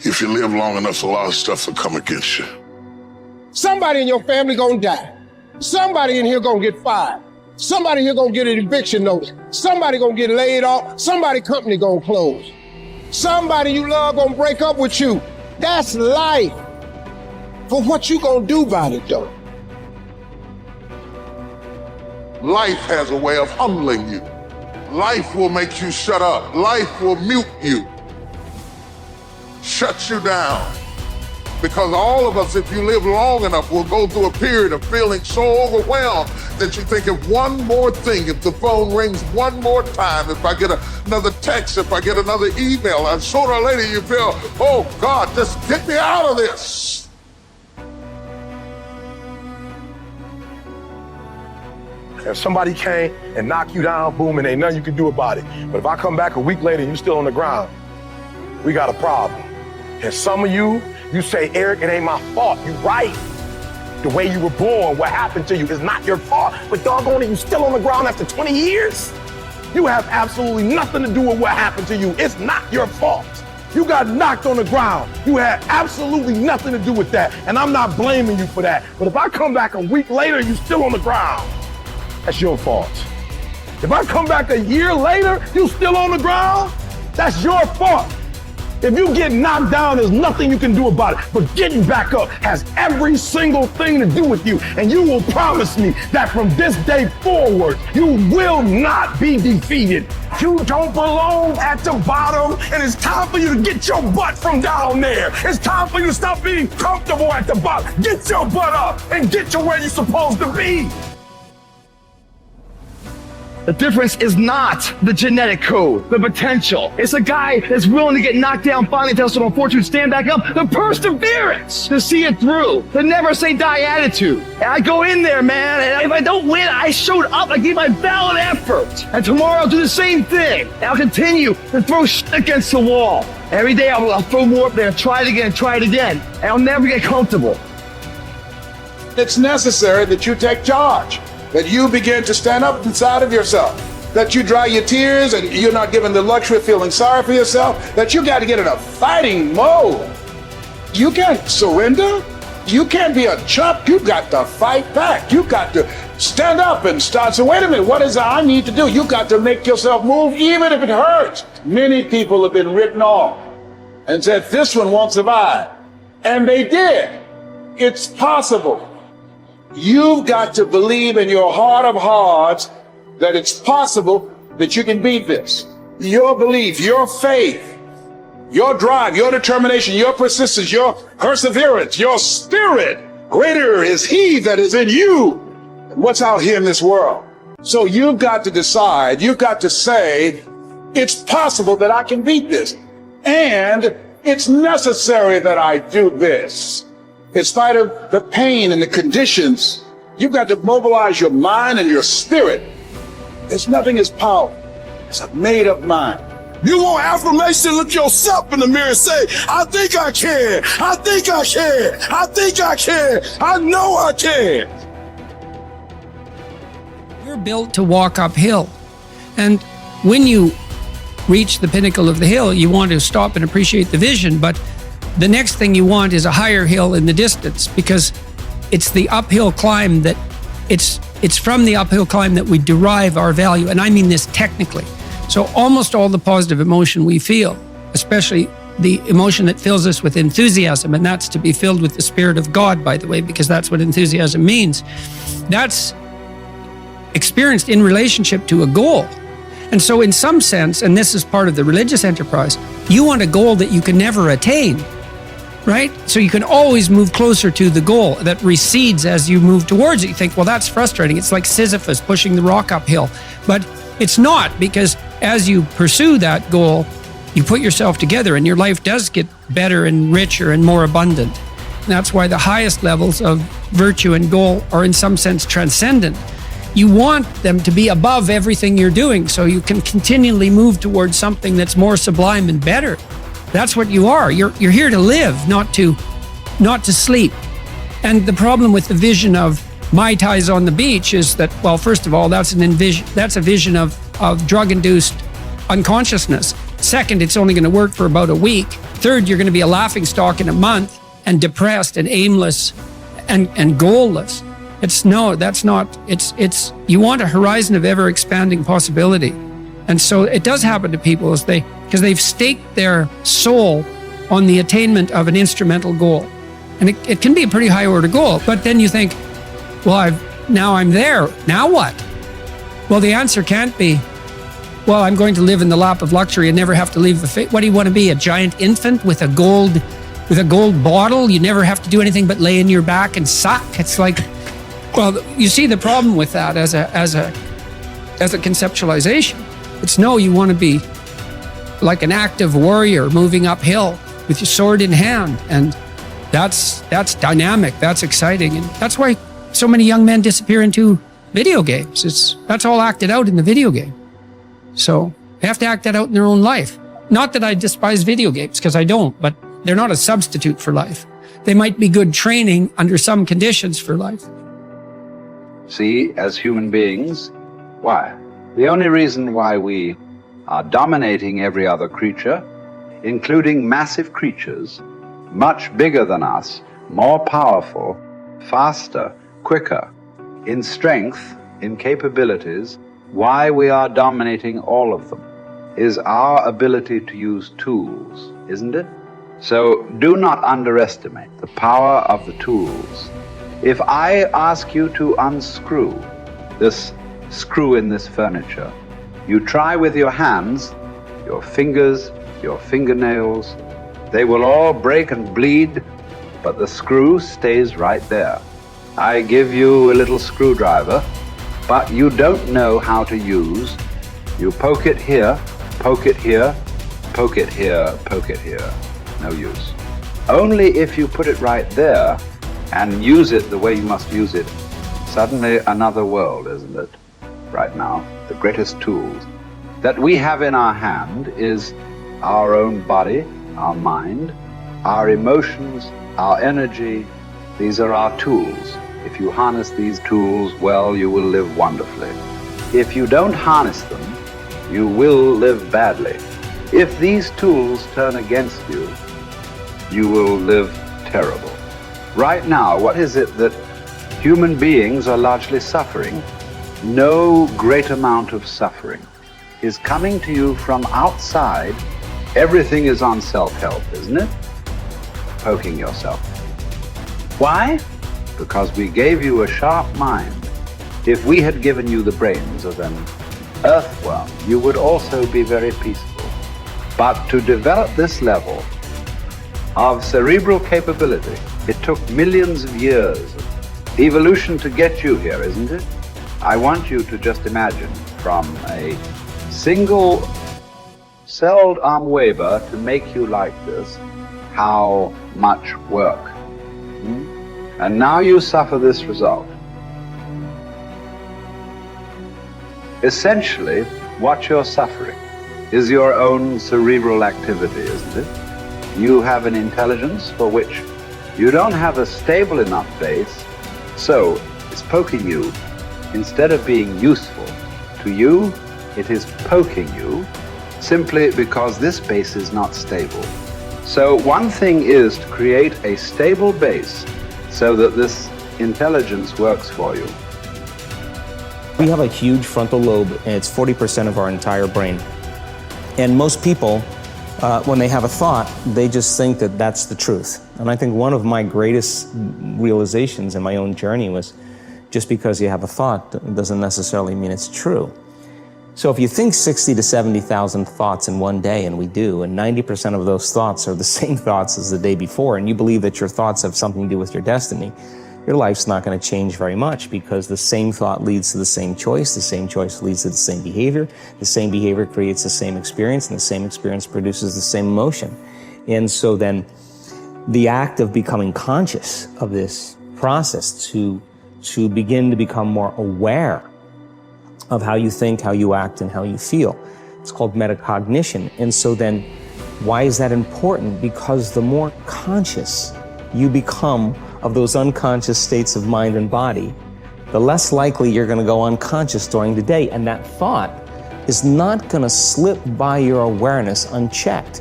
If you live long enough, a lot of stuff will come against you. Somebody in your family gonna die. Somebody in here gonna get fired. Somebody here gonna get an eviction notice. Somebody gonna get laid off. Somebody company gonna close. Somebody you love gonna break up with you. That's life. But what you gonna do about it though? Life has a way of humbling you. Life will make you shut up. Life will mute you. Shut you down. Because all of us, if you live long enough, will go through a period of feeling so overwhelmed that you think of one more thing, if the phone rings one more time, if I get another text, if I get another email, and sooner or later you feel, oh God, just get me out of this. If somebody came and knocked you down, boom, and ain't nothing you can do about it. But if I come back a week later and you're still on the ground, we got a problem. And some of you say, Eric, it ain't my fault. You're right. The way you were born, what happened to you is not your fault. But doggone it, you still on the ground after 20 years? You have absolutely nothing to do with what happened to you. It's not your fault. You got knocked on the ground. You had absolutely nothing to do with that. And I'm not blaming you for that. But if I come back a week later, you still on the ground, that's your fault. If I come back a year later, you still on the ground, that's your fault. If you get knocked down, there's nothing you can do about it. But getting back up has every single thing to do with you. And you will promise me that from this day forward, you will not be defeated. You don't belong at the bottom, and it's time for you to get your butt from down there. It's time for you to stop being comfortable at the bottom. Get your butt up and get to where you're supposed to be. The difference is not the genetic code, the potential. It's a guy that's willing to get knocked down, finally test on fortune, stand back up, the perseverance to see it through, the never say die attitude. And I go in there, man, and if I don't win, I showed up, I gave my valid effort. And tomorrow I'll do the same thing. And I'll continue to throw shit against the wall. Every day I'll throw more up there, try it again, and I'll never get comfortable. It's necessary that you take charge, that you begin to stand up inside of yourself, that you dry your tears and you're not given the luxury of feeling sorry for yourself, that you got to get in a fighting mode. You can't surrender. You can't be a chump. You've got to fight back. You've got to stand up and start. So wait a minute, what is it I need to do? You got to make yourself move even if it hurts. Many people have been written off and said, this one won't survive. And they did. It's possible. You've got to believe in your heart of hearts that it's possible that you can beat this. Your belief, your faith, your drive, your determination, your persistence, your perseverance, your spirit. Greater is he that is in you than what's out here in this world. So you've got to decide, you've got to say, it's possible that I can beat this. And it's necessary that I do this. In spite of the pain and the conditions, you've got to mobilize your mind and your spirit. There's nothing as powerful as a made-up mind. You want affirmation, look yourself in the mirror and say, I think I can, I think I can, I think I can, I know I can. You're built to walk uphill. And when you reach the pinnacle of the hill, you want to stop and appreciate the vision, but the next thing you want is a higher hill in the distance, because it's the uphill climb that it's from the uphill climb that we derive our value. And I mean this technically. So almost all the positive emotion we feel, especially the emotion that fills us with enthusiasm, and that's to be filled with the Spirit of God, by the way, because that's what enthusiasm means. That's experienced in relationship to a goal. And so in some sense, and this is part of the religious enterprise, you want a goal that you can never attain. Right? So you can always move closer to the goal that recedes as you move towards it. You think, well, that's frustrating. It's like Sisyphus pushing the rock uphill. But it's not, because as you pursue that goal, you put yourself together and your life does get better and richer and more abundant. And that's why the highest levels of virtue and goal are in some sense transcendent. You want them to be above everything you're doing so you can continually move towards something that's more sublime and better. That's what you are. You're here to live, not to sleep. And the problem with the vision of Mai Tais on the beach is that, well, first of all, that's a vision of drug-induced unconsciousness. Second, it's only going to work for about a week. Third, you're going to be a laughingstock in a month and depressed and aimless and goalless. You want a horizon of ever expanding possibility. And so it does happen to people because they've staked their soul on the attainment of an instrumental goal. And it can be a pretty high order goal, but then you think, well, now I'm there. Now what? Well, the answer can't be, well, I'm going to live in the lap of luxury and never have to leave the face. What do you want to be? A giant infant with a gold bottle? You never have to do anything but lay in your back and suck. It's like, well, you see the problem with that as a conceptualization. It's no, you want to be like an active warrior moving uphill with your sword in hand. And that's dynamic, that's exciting. And that's why so many young men disappear into video games. That's all acted out in the video game. So they have to act that out in their own life. Not that I despise video games, because I don't, but they're not a substitute for life. They might be good training under some conditions for life. See, as human beings, why? The only reason why we are dominating every other creature, including massive creatures, much bigger than us, more powerful, faster, quicker, in strength, in capabilities, why we are dominating all of them is our ability to use tools, isn't it? So do not underestimate the power of the tools. If I ask you to unscrew this screw in this furniture, you try with your hands, your fingers, your fingernails, they will all break and bleed, but the screw stays right there. I give you a little screwdriver, but you don't know how to use. You poke it here, poke it here, poke it here, poke it here. No use. Only if you put it right there and use it the way you must use it, suddenly another world, isn't it? Right now, the greatest tools that we have in our hand is our own body, our mind, our emotions, our energy. These are our tools. If you harness these tools well, you will live wonderfully. If you don't harness them, you will live badly. If these tools turn against you, you will live terrible. Right now, what is it that human beings are largely suffering? No great amount of suffering is coming to you from outside. Everything is on self-help, isn't it? Poking yourself. Why? Because we gave you a sharp mind. If we had given you the brains of an earthworm, you would also be very peaceful. But to develop this level of cerebral capability, it took millions of years of evolution to get you here, isn't it? I want you to just imagine from a single-celled amoeba to make you like this, how much work. And now you suffer this result. Essentially, what you're suffering is your own cerebral activity, isn't it? You have an intelligence for which you don't have a stable enough base, so it's poking you. Instead of being useful to you, it is poking you simply because this base is not stable. So one thing is to create a stable base so that this intelligence works for you. We have a huge frontal lobe, and it's 40% of our entire brain. And most people, when they have a thought, they just think that that's the truth. And I think one of my greatest realizations in my own journey was just because you have a thought doesn't necessarily mean it's true. So if you think 60 to 70,000 thoughts in one day, and we do, and 90% of those thoughts are the same thoughts as the day before, and you believe that your thoughts have something to do with your destiny, your life's not going to change very much, because the same thought leads to the same choice leads to the same behavior creates the same experience, and the same experience produces the same emotion. And so then the act of becoming conscious of this process to begin to become more aware of how you think, how you act, and how you feel. It's called metacognition. And so then, why is that important? Because the more conscious you become of those unconscious states of mind and body, the less likely you're going to go unconscious during the day. And that thought is not going to slip by your awareness unchecked.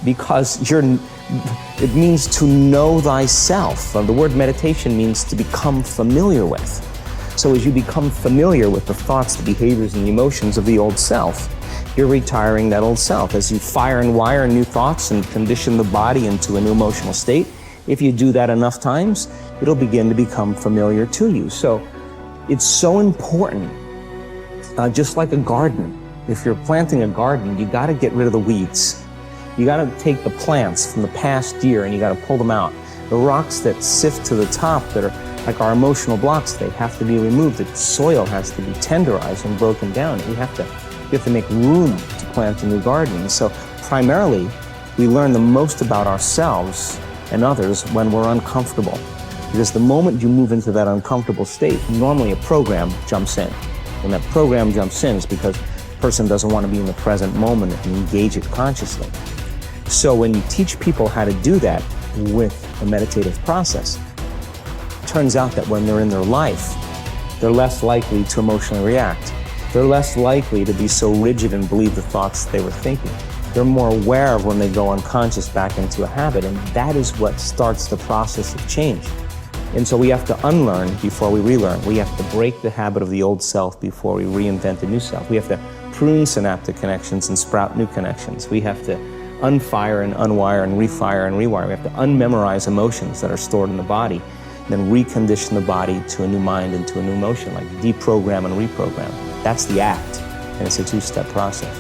because it means to know thyself. The word meditation means to become familiar with. So as you become familiar with the thoughts, the behaviors, and the emotions of the old self, you're retiring that old self. As you fire and wire new thoughts and condition the body into a new emotional state, if you do that enough times, it'll begin to become familiar to you. So it's so important, just like a garden. If you're planting a garden, you got to get rid of the weeds. You got to take the plants from the past year and you got to pull them out. The rocks that sift to the top that are like our emotional blocks, they have to be removed. The soil has to be tenderized and broken down. You have to make room to plant a new garden. And so primarily, we learn the most about ourselves and others when we're uncomfortable. Because the moment you move into that uncomfortable state, normally a program jumps in. When that program jumps in, it's because the person doesn't want to be in the present moment and engage it consciously. So when you teach people how to do that with a meditative process, it turns out that when they're in their life, they're less likely to emotionally react. They're less likely to be so rigid and believe the thoughts they were thinking. They're more aware of when they go unconscious back into a habit, and that is what starts the process of change. And so we have to unlearn before we relearn. We have to break the habit of the old self before we reinvent a new self. We have to prune synaptic connections and sprout new connections. We have to unfire and unwire and refire and rewire. We have to unmemorize emotions that are stored in the body, and then recondition the body to a new mind and to a new emotion, like deprogram and reprogram. That's the act, and it's a two-step process.